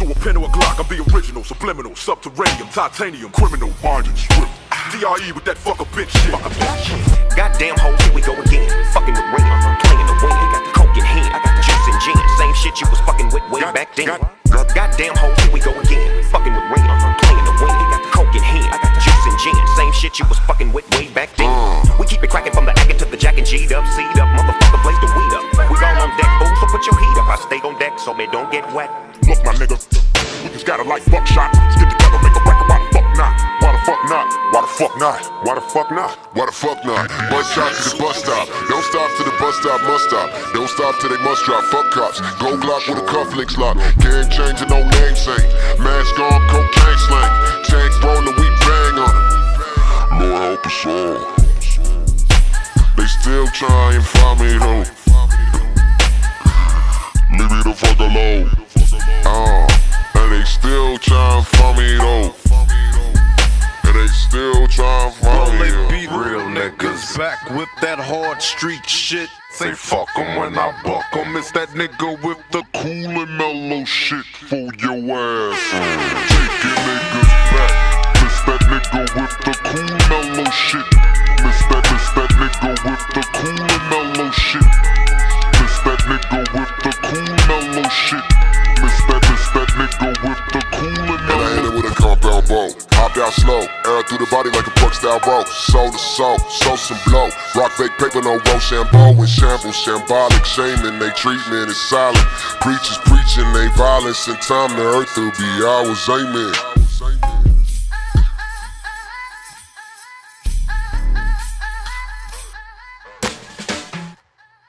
So a pen or a Glock, I'm the original, subliminal, subterranean, titanium, criminal, margin, script. DRE with that fucker bitch shit. Goddamn hoes, here we go again. Fucking with rain, playing the wind. Got the coke in hand, I got the juice and gin. Same shit you was fucking with way back then. Goddamn hoes, here we go again. Fucking with rain, playing the wind. Got the coke in hand, I got the juice and gin. Same shit you was fucking with way back then. We keep it cracking from the acting to the jack and G'd up, C'd up, motherfucker, blaze the weed up. We all on deck, fool, so put your heat up. I stay on deck so me don't get wet. Look, my nigga, we just gotta like buckshot. Let's get together, make a record. Why the fuck not? Why the fuck not? Why the fuck not? Why the fuck not? Why the fuck not? Bus shot to the bus stop. Don't stop to the bus stop, must stop. Don't stop till they must drop. Fuck cops. Gold Glock with a cufflinks lock. Game changing, no name saying. Mask on, cocaine slang. Tank rolling, we bang on it. Lord help us all. They still try and find me though. Leave me the fuck alone. And they still try and find me though. And they still try and find me though. Beat real niggas back with that hard street shit. Say fuck 'em when I buck 'em. It's that nigga with the cool and mellow shit for your ass. Taking niggas back. Miss that nigga with the cool mellow shit. Miss that nigga with the cool and mellow shit. Miss that nigga with the cool mellow shit. Miss that nigga with the cool and mellow. And I hit it with a compound bow. Hop out slow, air through the body like a pork style roll. Soul to soul, soul some blow. Rock fake paper, no Rochambeau and shambles. Shambolic shaming, they treatment is silent. Preachers preaching they violence. In time the earth will be ours, amen.